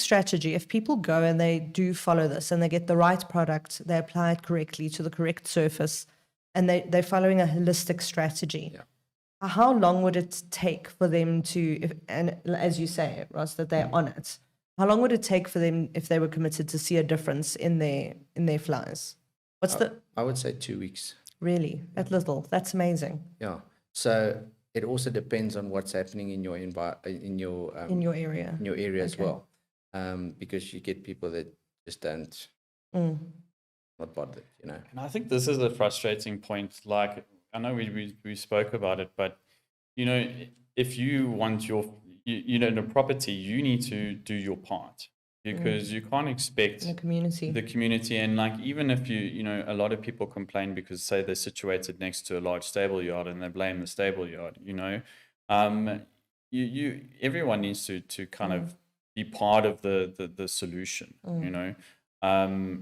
strategy, if people go and they do follow this and they get the right product, they apply it correctly to the correct surface, and they're following a holistic strategy, how long would it take for them to, and as you say, Ross, that they're on it, how long would it take for them, if they were committed, to see a difference in their flies? I would say 2 weeks. Really? That little? That's amazing. Yeah. So it also depends on what's happening in your area. In your area as well, because you get people that just don't not bothered, you know. And I think this is a frustrating point. Like, I know we spoke about it, but you know, if you want your in a property, you need to do your part, because you can't expect the community, and like, even if you know, a lot of people complain because, say, they're situated next to a large stable yard and they blame the stable yard, you know, everyone needs to kind of be part of the solution, you know.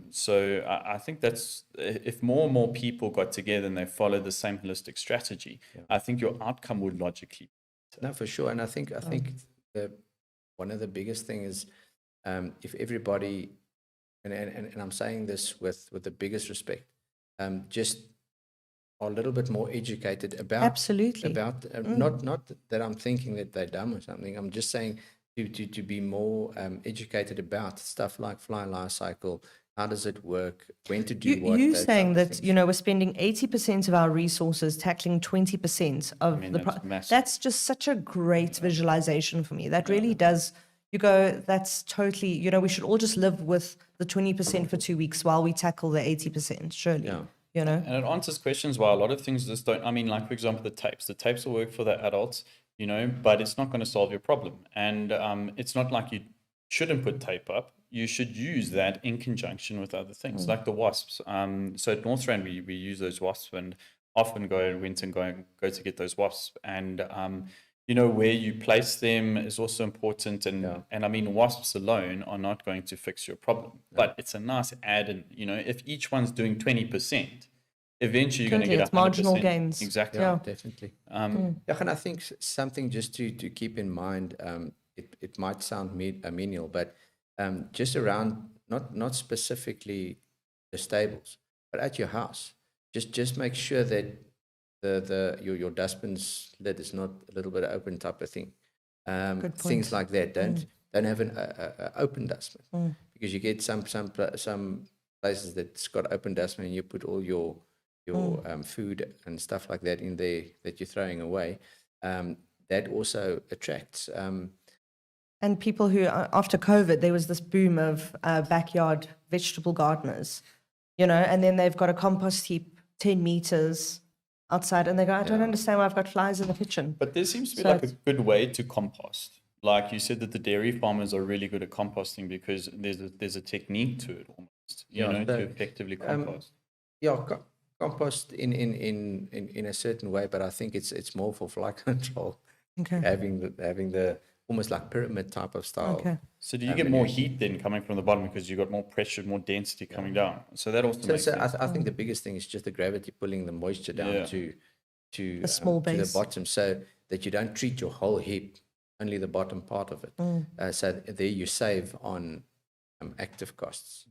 So I think that's, if more and more people got together and they followed the same holistic strategy, I think your outcome would logically. No, for sure. And I think one of the biggest thing is, if everybody, and I'm saying this with the biggest respect, just are a little bit more educated about, absolutely, about not that I'm thinking that they're dumb or something. I'm just saying to be more educated about stuff like fly life cycle. How does it work? When to do what? You saying that, you know, we're spending 80% of our resources tackling 20% of that's just such a great visualization for me. That really does. You go, that's totally, you know, we should all just live with the 20% for 2 weeks while we tackle the 80%, surely. Yeah. You know? And it answers questions why a lot of things just don't. I mean, like, for example, the tapes will work for the adults, you know, but it's not going to solve your problem. And it's not like you shouldn't put tape up. You should use that in conjunction with other things, like the wasps. So at North Rand, we use those wasps, and often go to get those wasps. And you know, where you place them is also important. And I mean, wasps alone are not going to fix your problem, but it's a nice add-in. You know, if each one's doing 20%, eventually you're going to get 100%. Marginal gains. Exactly. Yeah, definitely. And I think something just to keep in mind, it might sound menial, but just around, not specifically the stables, but at your house, just make sure that your dustbin's lid is not a little bit open type of thing. Things like that. Don't have an open dustbin, because you get some places that's got open dustbin and you put all your food and stuff like that in there that you're throwing away. That also attracts. And people who, after COVID, there was this boom of backyard vegetable gardeners, you know, and then they've got a compost heap 10 meters outside, and they go, I don't understand why I've got flies in the kitchen. But there seems to be like a good way to compost. Like you said, that the dairy farmers are really good at composting, because there's a technique to it almost, you know, to effectively compost. Compost in a certain way, but I think it's more for fly control. Okay. Having the almost like pyramid type of style. Okay. So do you get more heat then coming from the bottom, because you've got more pressure, more density coming down? So that also makes sense. I think the biggest thing is just the gravity pulling the moisture down to a small base, to the bottom, so that you don't treat your whole heap, only the bottom part of it. So there you save on active costs.